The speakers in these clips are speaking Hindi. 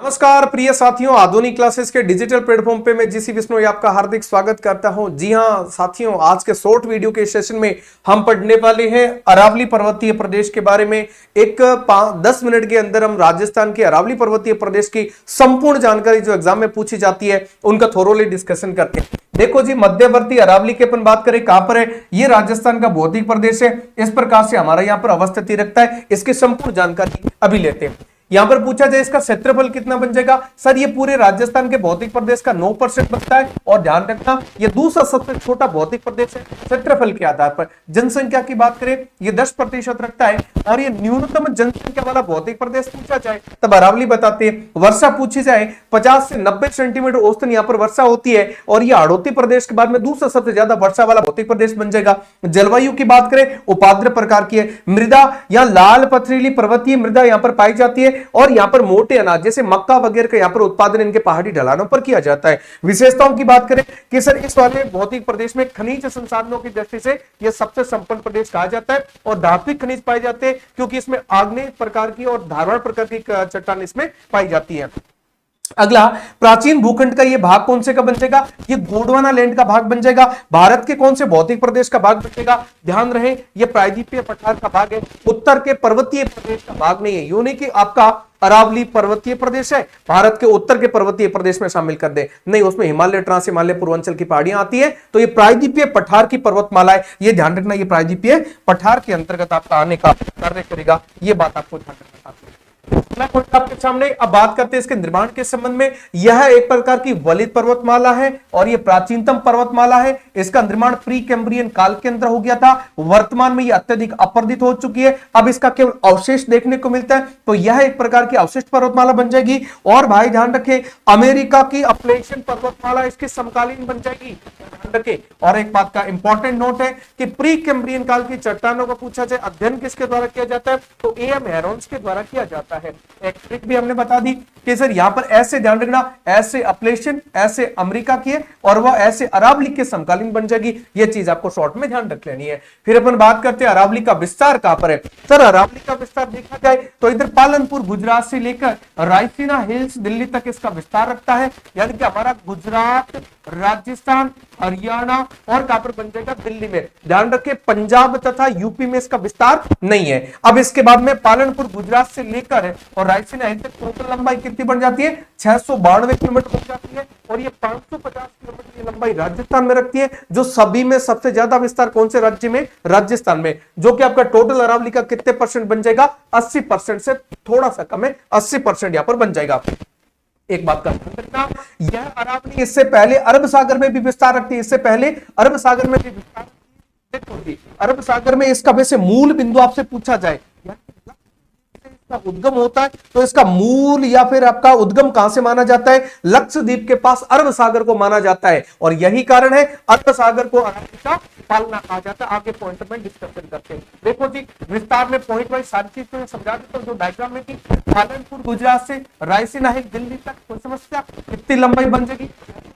नमस्कार प्रिय साथियों, आधुनिक क्लासेस के डिजिटल प्लेटफॉर्म पे मैं जीसी विष्णु आपका हार्दिक स्वागत करता हूं। जी हां साथियों, आज के शॉर्ट वीडियो के सेशन में हम पढ़ने वाले हैं अरावली पर्वतीय प्रदेश के बारे में। 10 मिनट के अंदर हम राजस्थान के अरावली पर्वतीय प्रदेश की संपूर्ण जानकारी जो एग्जाम में पूछी जाती है उनका थोरोली डिस्कशन करते हैं। देखो जी, मध्यवर्ती अरावली की अपन बात करें कहां पर है, ये राजस्थान का भौतिक प्रदेश है। इस प्रकार से हमारा यहाँ पर अवस्थित रखता है। इसकी संपूर्ण जानकारी अभी लेते हैं। यहां पर पूछा जाए इसका क्षेत्रफल कितना बन जाएगा, सर ये पूरे राजस्थान के भौतिक प्रदेश का 9% बनता है। और ध्यान रखना ये दूसरा सबसे छोटा भौतिक प्रदेश है क्षेत्रफल के आधार पर। जनसंख्या की बात करें ये 10% रखता है। और ये न्यूनतम जनसंख्या वाला भौतिक प्रदेश पूछा जाए तब अरावली बताते हैं। वर्षा पूछी जाए 50 से 90 सेंटीमीटर औसतन यहाँ पर वर्षा होती है। और ये हाड़ौती प्रदेश के बाद में दूसरा सबसे ज्यादा वर्षा वाला भौतिक प्रदेश बन जाएगा। जलवायु की बात करें उपाद्र प्रकार की है। मृदा यहाँ लाल पथरीली पर्वतीय मृदा यहाँ पर पाई जाती है। और यहां पर मोटे अनाज जैसे मक्का वगैरह का यहां पर उत्पादन इनके पहाड़ी ढलानों पर किया जाता है। विशेषताओं की बात करें कि सर इस वाले भौतिक प्रदेश में खनिज संसाधनों की दृष्टि से यह सबसे संपन्न प्रदेश कहा जाता है। और धात्विक खनिज पाए जाते हैं क्योंकि इसमें आग्नेय प्रकार की और धारवाड़ प्रकार की चट्टान इसमें पाई जाती है। अगला, प्राचीन भूखंड का ये भाग कौन से का बन जाएगा, ये गोंडवाना लैंड का भाग बन जाएगा। भारत के कौन से भौतिक प्रदेश का भाग बनेगा, ध्यान रहे ये प्रायद्वीपीय पठार का भाग है, उत्तर के पर्वतीय प्रदेश का भाग नहीं है। यूं नहीं कि आपका अरावली पर्वतीय प्रदेश है भारत के उत्तर के पर्वतीय प्रदेश में शामिल कर दे, नहीं, उसमें हिमालय, ट्रांस हिमालय, पूर्वांचल की पहाड़ियां आती है। तो ये प्रायद्वीपीय पठार की पर्वतमाला है, ये ध्यान रखना, ये प्रायद्वीपीय पठार के अंतर्गत आपका आने का कार्य करेगा, ये बात आपको ध्यान रखना है। आपके सामने अब बात करते हैं इसके निर्माण के संबंध में। यह एक प्रकार की वलित पर्वतमाला है और यह प्राचीनतम पर्वतमाला है। इसका निर्माण प्री कैम्ब्रियन काल के अंदर हो गया था। वर्तमान में यह अत्यधिक अपरदित हो चुकी है। अब इसका केवल अवशेष देखने को मिलता है। तो यह एक प्रकार की अवशिष्ट पर्वतमाला बन जाएगी। और भाई ध्यान रखें, अमेरिका की अपलेशियन पर्वतमाला इसकी समकालीन बन जाएगी, ध्यान रखें। और एक बात का इंपॉर्टेंट नोट है कि प्री कैम्ब्रियन काल की चट्टानों का पूछा जाए अध्ययन किसके द्वारा किया जाता है, तो एएम हेरोन्स के द्वारा किया जाता है। एक ट्रिक भी हमने बता दी कि सर यहां पर ऐसे ध्यान रखना, ऐसे अपलेशियन, ऐसे अमेरिका की है और वह ऐसे अरावली के समकालीन बन जाएगी। यह चीज आपको शॉर्ट में ध्यान रख लेनी है। फिर अपन बात करते हैं अरावली का विस्तार कहां पर है। सर अरावली का विस्तार देखा जाए तो इधर पालनपुर गुजरात से लेकर रायसीना हिल्स दिल्ली तक इसका विस्तार रखता है। यानी कि हमारा गुजरात, राजस्थान, हरियाणा और कहां पर बन जाएगा, दिल्ली में। ध्यान रखें पंजाब तथा यूपी में इसका विस्तार नहीं है। अब इसके बाद में पालनपुर गुजरात से लेकर और रायसीना हिल्स तक टोटल लंबाई कितनी बन जाती है, 692 किलोमीटर बन जाती है। और ये 550 किलोमीटर की लंबाई राजस्थान में रखती है, जो सभी में सबसे ज्यादा विस्तार कौन से राज्य में, राजस्थान में। जो कि आपका टोटल अरावली का कितने परसेंट बन जाएगा, 80% से थोड़ा सा कम है, 80% यहां पर बन जाएगा। एक बात का ध्यान रखना, यह अरावली इससे पहले अरब सागर में भी विस्तार रखती है। इससे पहले अरब सागर में भी विस्तार, देखो जी अरब सागर में इसका वैसे मूल बिंदु आपसे पूछा जाए उद्गम होता है तो इसका मूल या फिर आपका उद्गम कहां से माना जाता है, लक्षद्वीप के पास अरब सागर को माना जाता है। और यही कारण है अरब सागर को अरावली का पालना कहा जाता है। आगे पॉइंट में डिस्कशन करते हैं। देखो जी विस्तार में पॉइंट वाइज सारी चीज तो समझा देता हूं जो डायग्राम में थी। पालनपुर गुजरात से रायसीना हिल्स दिल्ली तक, कोई समस्या, कितनी लंबाई बन जाएगी,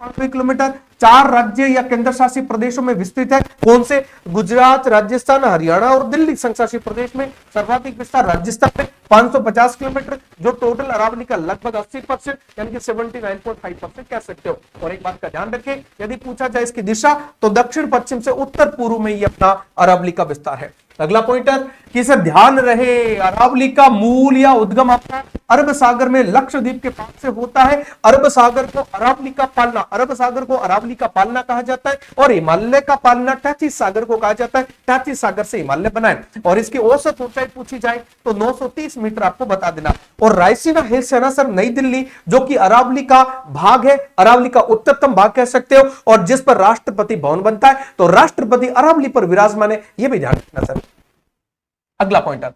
5 किलोमीटर। 4 राज्य या केंद्र शासित प्रदेशों में विस्तृत है। कौन से, गुजरात, राजस्थान, हरियाणा और दिल्ली संघ शासित प्रदेश में। सर्वाधिक विस्तार राजस्थान में 550 किलोमीटर, जो टोटल अरावली का लगभग 80% यानी कि 79.5% कह सकते हो। और एक बात का ध्यान रखें, यदि पूछा जाए इसकी दिशा तो दक्षिण पश्चिम से उत्तर पूर्व में ये अपना अरावली का विस्तार है। अगला पॉइंटर कि सर ध्यान रहे, अरावली का मूल या उद्गम आपका अरब सागर में लक्षद्वीप के पास से होता है। अरब सागर को अरावली का पालना, अरब सागर को अरावली का पालना कहा जाता है। और हिमालय का पालना टैथिस सागर को कहा जाता है। टैथिस सागर से हिमालय बना है। और इसकी औसत ऊंचाई पूछी जाए तो 930 मीटर आपको बता देना। और रायसीना हिल्स है ना सर नई दिल्ली, जो कि अरावली का भाग है, अरावली का उत्तरतम भाग कह सकते हो, और जिस पर राष्ट्रपति भवन बनता है। तो राष्ट्रपति अरावली पर विराजमान है, यह भी ध्यान रखना सर। अगला पॉइंटर,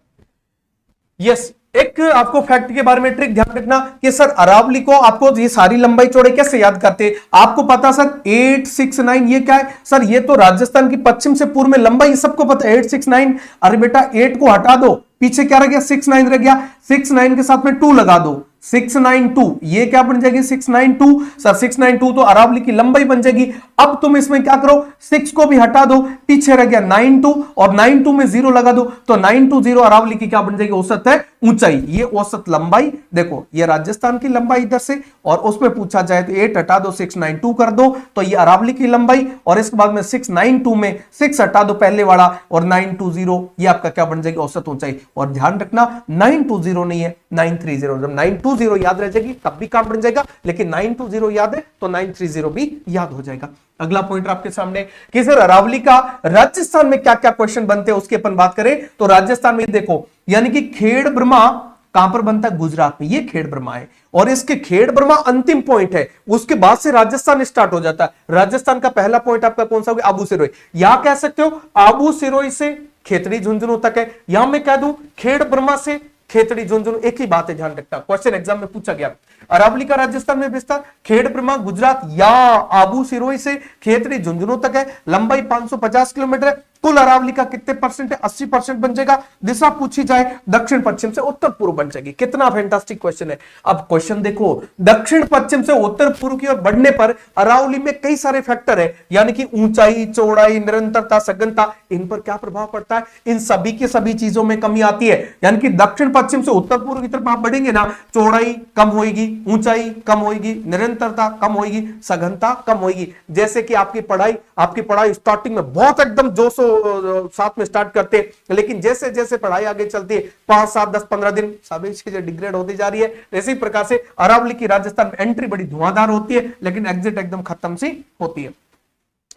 यस एक आपको फैक्ट के बारे में ट्रिक ध्यान रखना कि सर अरावली को आपको ये सारी लंबाई चौड़ाई कैसे याद करते हैं। आपको पता सर 869 ये क्या है, सर ये तो राजस्थान की पश्चिम से पूर्व में लंबाई सबको पता है 869। अरे बेटा 8 को हटा दो, पीछे क्या रह गया, 69 रह गया। 69 के साथ में 2 लगा दो, 692, ये क्या बन जाएगी 692 सर, 692 तो अरावली की लंबाई बन जाएगी। अब तुम इसमें क्या करो, 6 को भी हटा दो, पीछे रह गया 92 और 92 में 0 लगा दो तो 920 अरावली की क्या बन जाएगी, औसत है ऊंचाई। ये औसत लंबाई देखो, ये राजस्थान की लंबाई इधर से, और उसमें पूछा जाए तो 8 हटा दो 692 कर दो तो ये अरावली की लंबाई, और इसके बाद में 692 में 6 हटा दो पहले वाला और 920 ये आपका क्या बन जाएगी, औसत ऊंचाई। और ध्यान रखना 920 नहीं है 930, जब 920 याद रह जाएगी तब भी काम बन जाएगा, लेकिन 920 याद है तो 930 भी याद हो जाएगा। अगला पॉइंट आपके सामने कि सर अरावली का राजस्थान में क्या क्या क्वेश्चन बनते हैं उसकी अपन बात करें तो राजस्थान में देखो, यानी कि खेड़ ब्रह्मा कहां पर बनता है, गुजरात में, ये खेड़ ब्रह्मा है और इसके खेड़ ब्रह्मा अंतिम पॉइंट है, उसके बाद से राजस्थान स्टार्ट हो जाता है। राजस्थान का पहला पॉइंट आपका कौन सा होगा, आबू सिरोही। यहां कह सकते हो आबू सिरोही से खेतड़ी झुंझुनू तक है, यहां मैं कह दूं खेड़ ब्रह्मा से खेतड़ी झुंझुनू, एक ही बात है, ध्यान रखना, क्वेश्चन एग्जाम में पूछा गया। अरावली का राजस्थान में विस्तार खेड़ ब्रह्मा गुजरात या आबू सिरोही से खेतड़ी झुंझुनू तक है, लंबाई 550 किलोमीटर है। कुल अरावली का कितने परसेंट है, 80% बन जाएगा। दिशा पूछी जाए दक्षिण पश्चिम से उत्तर पूर्व बन जाएगी। कितना फैंटास्टिक क्वेश्चन है। अब क्वेश्चन देखो, दक्षिण पश्चिम से उत्तर पूर्व की ओर बढ़ने पर अरावली में कई सारे फैक्टर है, यानी कि ऊंचाई, चौड़ाई, निरंतरता, सघनता, इन पर क्या प्रभाव पड़ता है, इन सभी की सभी चीजों में कमी आती है। यानी कि दक्षिण पश्चिम से उत्तर पूर्व की तरफ आप बढ़ेंगे ना, चौड़ाई कम होगी, ऊंचाई कम होगी, निरंतरता कम होगी, सघनता कम होगी। जैसे कि आपकी पढ़ाई स्टार्टिंग में बहुत एकदम जोशो साथ में स्टार्ट करते, लेकिन जैसे जैसे पढ़ाई आगे चलती है 5, 7, 10, 15 दिन सभी चीजें डिग्रेड होती जा रही है। इसी प्रकार से अरावली की राजस्थान में एंट्री बड़ी धुआंधार होती है, लेकिन एग्जिट एकदम खत्म सी होती है।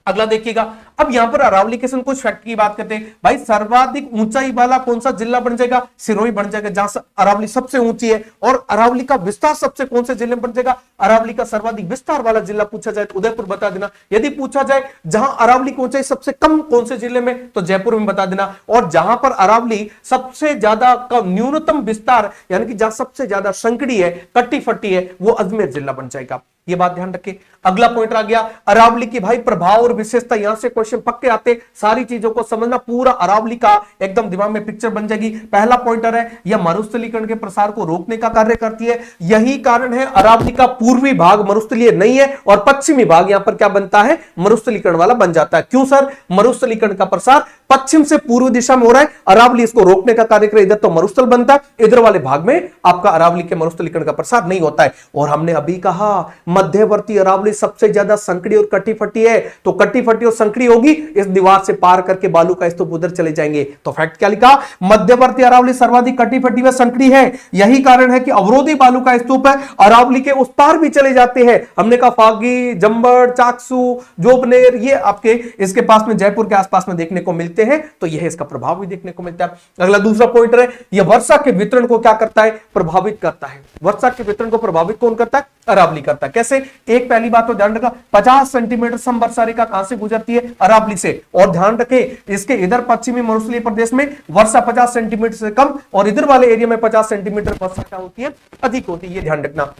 अगला देखिएगा, अब यहां पर अरावली के कुछ फैक्ट की बात करते हैं। भाई सर्वाधिक ऊंचाई वाला कौन सा जिला बन जाएगा, सिरोही बन जाएगा, जहां से अरावली सबसे ऊंची है। और अरावली का विस्तार सबसे कौन से जिले में बन जाएगा, अरावली का सर्वाधिक विस्तार वाला जिला पूछा जाए तो उदयपुर बता देना। यदि पूछा जाए जहां अरावली की ऊंचाई सबसे कम कौन से जिले में, तो जयपुर में बता देना। और जहां पर अरावली सबसे ज्यादा का न्यूनतम विस्तार, यानी कि जहां सबसे ज्यादा संकड़ी है, कट्टी फट्टी है, वो अजमेर जिला बन जाएगा। ये बात ध्यान रखें। अगला पॉइंट आ गया अरावली की भाई प्रभाव और विशेषता, यहां से क्वेश्चन पक्के आते, सारी चीजों को समझना, पूरा अरावली का एकदम दिमाग में पिक्चर बन जाएगी। पहला पॉइंटर है यह मरुस्थलीकरण के प्रसार को रोकने का कार्य करती है। यही कारण है अरावली का पूर्वी भाग मरुस्थलीय नहीं है और पश्चिमी भाग यहां पर क्या बनता है, मरुस्थलीकरण वाला बन जाता है। क्यों सर, मरुस्थलीकरण का प्रसार पश्चिम से पूर्व दिशा में हो रहा है, अरावली इसको रोकने का कार्य करे, इधर तो मरुस्थल बनता है, इधर वाले भाग में आपका अरावली के मरुस्थलीकरण का प्रसार नहीं होता है। और हमने अभी कहा मध्यवर्ती अरावली सबसे ज्यादा संकड़ी और कटी फटी है, तो कटी फटी और संकड़ी होगी, इस दीवार से पार करके बालू का स्तूप उधर चले जाएंगे। तो फैक्ट क्या लिखा, मध्यवर्ती अरावली सर्वाधिक कटी फटी व संकड़ी है। यही कारण है कि अवरोधी बालू का स्तूप है, अरावली के उस पार भी चले जाते हैं। हमने कहा फागी, जंबड़, चाकसू, जोबनेर, ये आपके इसके पास में जयपुर के आसपास में देखने को मिलते हैं, तो यह इसका प्रभाव भी देखने को मिलता है। अगला दूसरा पॉइंट है, यह वर्षा के वितरण को क्या करता है, प्रभावित करता है। वर्षा के वितरण को प्रभावित कौन करता है, अरावली करता है। कैसे, एक पहली बात तो ध्यान रखा, 50 सेंटीमीटर समवर्षा रेखा कहां से गुजरती है, अरावली से। और ध्यान रखें इसके इधर पश्चिमी मरुस्थलीय प्रदेश में वर्षा 50 सेंटीमीटर से कम और इधर वाले एरिया में 50 सेंटीमीटर वर्षा क्या होती है, अधिक होती है। ये ध्यान रखना।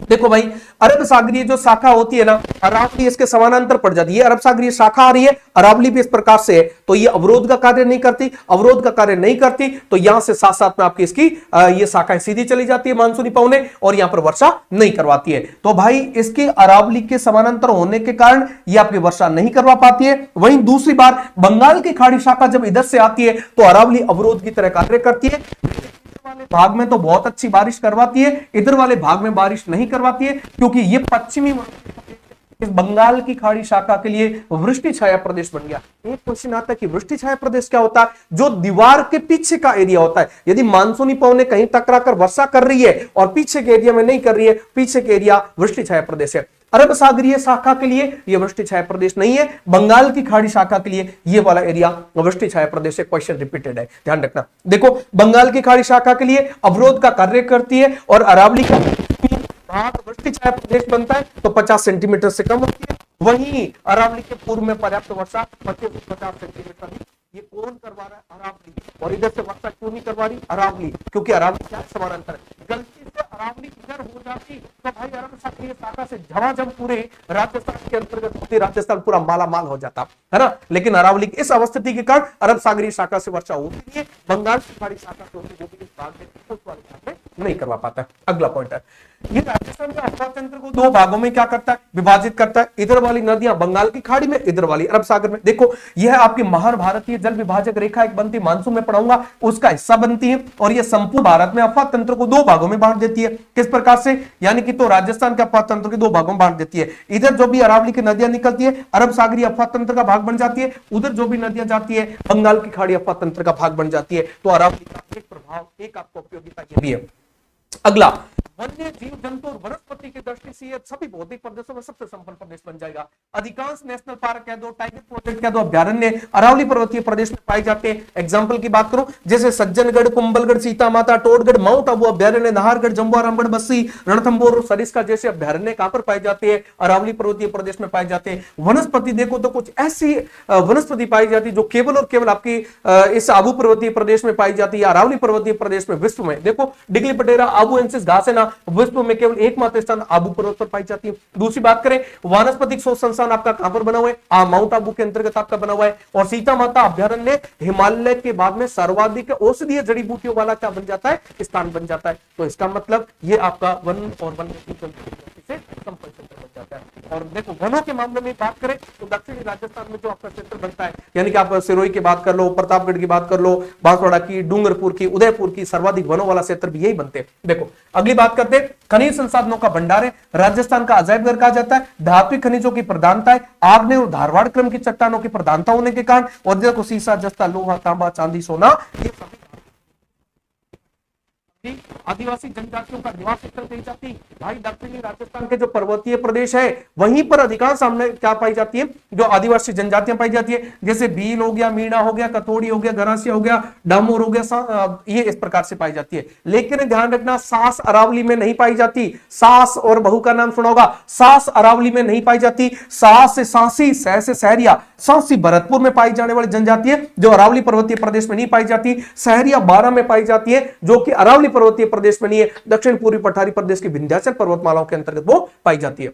देखो भाई, अरब सागरीय जो शाखा होती है ना, अरावली इसके समानांतर पड़ जाती है। अरब सागरीय शाखा आ रही है, अरावली भी इस प्रकार से है, तो ये अवरोध का कार्य नहीं करती। अवरोध का कार्य नहीं करती तो यहां से साथ साथ में आपकी इसकी ये शाखाएं सीधी चली जाती है मानसूनी पवने, और यहां पर वर्षा नहीं करवाती है। तो भाई इसके अरावली के समानांतर होने के कारण ये आपकी वर्षा नहीं करवा पाती है। वहीं दूसरी बार बंगाल की खाड़ी शाखा जब इधर से आती है तो अरावली अवरोध की तरह कार्य करती है। वाले भाग में तो बहुत अच्छी बारिश करवाती है, इधर वाले भाग में बारिश नहीं करवाती है, क्योंकि ये पश्चिमी इस बंगाल की खाड़ी शाखा के लिए वृष्टि छाया प्रदेश बन गया। एक क्वेश्चन आता है कि वृष्टि छाया प्रदेश क्या होता है, जो दीवार के पीछे का एरिया होता है। यदि मानसूनी पवनें कहीं टकरा कर वर्षा कर रही है और पीछे के एरिया में नहीं कर रही है, पीछे के एरिया वृष्टि छाया प्रदेश है। अरब सागरीय शाखा के लिए यह वृष्टि छाया प्रदेश नहीं है, बंगाल की खाड़ी शाखा के लिए यह वाला एरिया वृष्टि छाया प्रदेश है। क्वेश्चन रिपीटेड है, ध्यान रखना। देखो, बंगाल की खाड़ी शाखा के लिए अवरोध का कार्य करती है और अरावली का भाग वृष्टि छाया प्रदेश बनता है तो 50 सेंटीमीटर से कम होती है। वहीं अरावली के पूर्व में पर्याप्त वर्षा 25 से 50 सेंटीमीटर। ये कौन करवा रहा है, अरावली। और इधर से वर्षा क्यों नहीं करवा रही, अरावली, क्योंकि अरावली क्या समानांतर है। गलती से अरावली इधर हो जाती तो भाई अरब सागरीय शाखा से झमाझम पूरे राजस्थान के अंतर्गत होती, राजस्थान पूरा माला माल हो जाता है ना। लेकिन अरावली की इस अवस्थिति के कारण अरब सागरीय शाखा से वर्षा होती है, बंगाल की खाड़ी शाखा से होती है, जो कि इस भाग में नहीं करवा पाता। अगला पॉइंट है, ये राजस्थान के अफवाह तंत्र को दो भागों में क्या करता है, विभाजित करता है। इधर वाली नदियां बंगाल की खाड़ी में, इधर वाली अरब सागर में। देखो यह आपकी महाभारतीय जल विभाजक रेखा एक बनती, मानसून में पढ़ाऊंगा, उसका हिस्सा बनती है और यह संपूर्ण भारत में अफवाह तंत्र को दो भागों में बांट देती है। किस प्रकार से, यानी कि तो राजस्थान के अफवाह तंत्र के दो भागों में बांट देती है। इधर जो भी अरावली की नदियां निकलती है अरब सागरीय अफवाह तंत्र का भाग बन जाती है, उधर जो भी नदियां जाती है बंगाल की खाड़ी अफवाह तंत्र का भाग बन जाती है। तो अरावली का एक प्रभाव, एक आपको उपयोगिता ये भी है। अगला, वन्य जीव जंतु और वनस्पति की दृष्टि से यह सभी भौतिक प्रदेशों में सबसे संपन्न प्रदेश बन जाएगा। अधिकांश नेशनल पार्क कह दो, टाइगर प्रोजेक्ट कह दो, अभ्यारण्य अरावली पर्वतीय प्रदेश में पाए जाते हैं। एग्जांपल की बात करूं, जैसे सज्जनगढ़, कुंभलगढ़, सीता माता, टोडगढ़, माउंट आबू अभ्यारण्य, नाहरगढ़, जम्बू रामगढ़, बस्सी, रणथंभौर और सरिस्का जैसे अभ्यारण्य कहां पर पाए जाते हैं, अरावली पर्वतीय प्रदेश में पाए जाते हैं। वनस्पति देखो तो कुछ ऐसी वनस्पति पाई जाती है जो केवल और केवल आपकी इस आबू पर्वतीय प्रदेश में पाई जाती है, अरावली पर्वतीय प्रदेश में। विश्व में देखो डिगली पटेरा आबूएंसिस घास है ना, विश्व में केवल एकमात्र स्थान आबू पर्वत पर पाई जाती है। दूसरी बात करें, वानस्पतिक शोध संस्थान आपका कहां पर बना हुआ है, माउंट आबू के अंतर्गत आपका बना हुआ है। और सीता माता अभ्यारण्य हिमालय के बाद में सर्वाधिक औषधीय जड़ी बूटियों वाला क्या बन जाता है, स्थान बन जाता है। तो इसका मतलब ये आपका वन और वन्य जीव जंतु से संपन्न क्षेत्र बन जाता है। और देखो वनों के मामले में बात करें तो दक्षिणी राजस्थान में जो आपका क्षेत्र बनता है, यानी कि आप सिरोही की बात कर लो, प्रतापगढ़ की बात कर लो, बांसवाड़ा की, डूंगरपुर की, उदयपुर की, सर्वाधिक वनों वाला क्षेत्र भी यही बनते हैं। देखो अगली बात करते हैं, खनिज संसाधनों का भंडार है, राजस्थान का अजायब घर कहा जाता है। धात्विक खनिजों की प्रधानता है, आग्नेय और धारवाड़ क्रम की चट्टानों की प्रधानता होने के कारण, और देखो सीसा, जस्ता, लोहा, तांबा, चांदी, सोना, ये सभी आदिवासी जनजातियों का निवास स्थल कही जाती है। भाई दक्षिणी राजस्थान के जो पर्वतीय प्रदेश है वहीं पर अधिकांश सामने क्या पाई जाती है, जो आदिवासी जनजातियां पाई जाती है, जैसे भील हो गया, मीणा हो गया, कथोड़ी हो गया, गरासिया हो गया, डामोर हो गया, ये इस प्रकार से पाई जाती है। लेकिन ध्यान रखना, सास अरावली में नहीं पाई जाती। सास और बहू का नाम सुना होगा, सास अरावली में नहीं पाई जाती। सास से सांसी, सह से सहरिया, सांसी भरतपुर में पाई जाने वाली जनजाति है जो अरावली पर्वतीय प्रदेश में नहीं पाई जाती। सहरिया बारां में पाई जाती है जो कि अरावली पर्वतीय प्रदेश में नहीं है, दक्षिण पूर्वी पठारी प्रदेश की विंध्याचल पर्वतमालाओं के अंतर्गत वो पाई जाती है।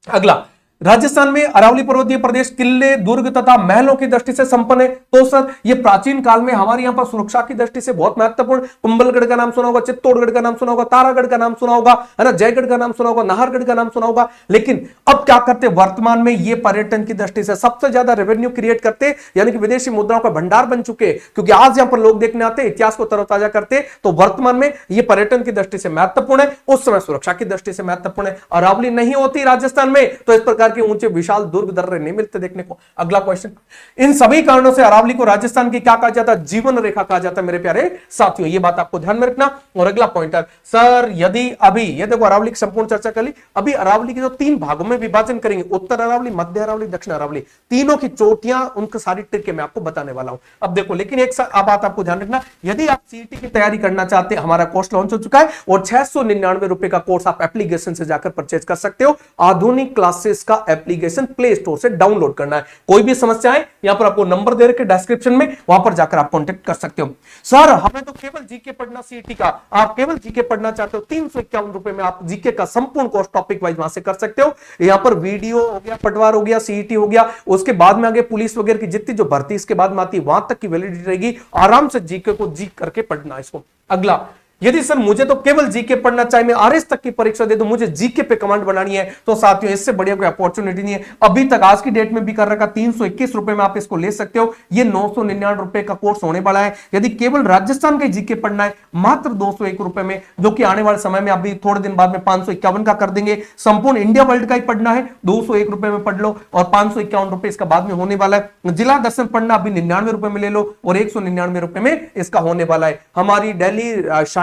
अगला, राजस्थान में अरावली पर्वतीय प्रदेश किले, दुर्ग तथा महलों की दृष्टि से संपन्न है। तो सर ये प्राचीन काल में हमारे यहाँ पर सुरक्षा की दृष्टि से बहुत महत्वपूर्ण, कुंभलगढ़ का नाम सुना होगा, चित्तौड़गढ़ का नाम सुना होगा, तारागढ़ का नाम सुना होगा, है ना, जयगढ़ का नाम सुना होगा, नाहरगढ़ का नाम सुना होगा। लेकिन अब क्या करते, वर्तमान में ये पर्यटन की दृष्टि से सबसे ज्यादा रेवेन्यू क्रिएट करते, यानी कि विदेशी मुद्राओं का भंडार बन चुके, क्योंकि आज यहाँ पर लोग देखने आते, इतिहास को तरोताजा करते। तो वर्तमान में ये पर्यटन की दृष्टि से महत्वपूर्ण है, उस समय सुरक्षा की दृष्टि से महत्वपूर्ण है। अरावली नहीं होती राजस्थान में तो इस प्रकार के ऊंचे विशाल दुर्ग दर्रे नहीं मिलते देखने को। अगला क्वेश्चन, इन सभी कारणों से अरावली को राजस्थान की क्या कहा जाता है, जीवन रेखा कहा जाता है मेरे प्यारे साथियों, ये बात आपको ध्यान में रखना। और अगला पॉइंटर, सर यदि अभी ये देखो अरावली की संपूर्ण चर्चा कर ली, अभी अरावली के जो तीन भागों में विभाजन करेंगे, उत्तर अरावली, मध्य अरावली, दक्षिण अरावली, तीनों की चोटियां, उनकी सारी ट्रिक मैं आपको बताने वाला हूं। अब देखो, लेकिन एक बात आपको ध्यान रखना, यदि आप सीईटी की तैयारी करना चाहते हैं, हमारा कोर्स लॉन्च हो चुका है और 699 रुपए का कोर्स आप एप्लीकेशन से जाकर परचेज कर सकते हो। आधुनिक क्लासेस का एप्लीकेशन प्ले स्टोर से डाउनलोड करना है। कोई भी समस्या है, यहां पर आपको नंबर दे रखे डिस्क्रिप्शन में, वहां पर जाकर आप कांटेक्ट कर सकते हो। सर हमें तो केवल जीके पढ़ना, सीईटी का आप केवल जीके पढ़ना चाहते हो, 351 रुपए में आप जीके का संपूर्ण कोर्स टॉपिक वाइज वहां से कर सकते हो। यहां पर वीडियो हो गया, पटवार हो गया, सीईटी हो गया, उसके बाद में आगे पुलिस वगैरह की जितनी जो भर्ती इसके बाद में आती है वहां तक की वैलिडिटी रहेगी। आराम से जीके को जी करके पढ़ना इसको। अगला, यदि सर मुझे तो केवल जीके पढ़ना चाहिए, मैं आरएस तक की परीक्षा दे दूं, मुझे जीके पे कमांड बनानी है, तो साथियों इससे बढ़िया कोई अपॉर्चुनिटी नहीं है। अभी तक आज की डेट में भी कर रखा, 321 रुपए में आप इसको ले सकते हो। ये 999 रुपए का कोर्स होने वाला है। यदि केवल राजस्थान के जीके पढ़ना है, मात्र 201 रुपए में, जो कि आने वाले समय में अभी थोड़े दिन बाद में 551 का कर देंगे। संपूर्ण इंडिया वर्ल्ड का ही पढ़ना है, 201 रुपए में पढ़ लो और 551 रुपए इसका बाद में होने वाला है। जिला दर्शन पढ़ना अभी 99 रुपए में ले लो और 199 रुपए में इसका होने वाला है। हमारी डेली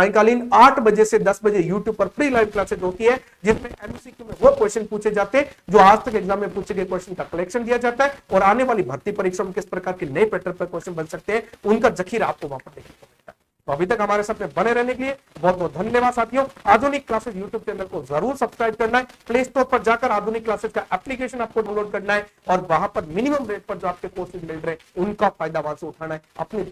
सायंकालीन 8 बजे से 10 बजे यूट्यूब पर फ्री लाइव क्लासेज होती है, जिसमें एमसीक्यू में वो क्वेश्चन पूछे जाते हैं जो आज तक एग्जाम में पूछे गए क्वेश्चन का कलेक्शन दिया जाता है, और आने वाली भर्ती परीक्षा में किस प्रकार के नए पैटर्न पर क्वेश्चन बन सकते हैं उनका जखीरा आपको वहां पर देखने को मिलता है। तो अभी तक हमारे साथ में बने रहने के लिए बहुत बहुत धन्यवाद साथियों। आधुनिक क्लासेज यूट्यूब चैनल को जरूर सब्सक्राइब करना है, प्ले स्टोर पर जाकर आधुनिक क्लासेज का एप्लीकेशन आपको डाउनलोड करना है और वहां पर मिनिमम रेट पर जो आपके कोर्सेज मिल रहे हैं उनका फायदा वहां से उठाना है। अपनी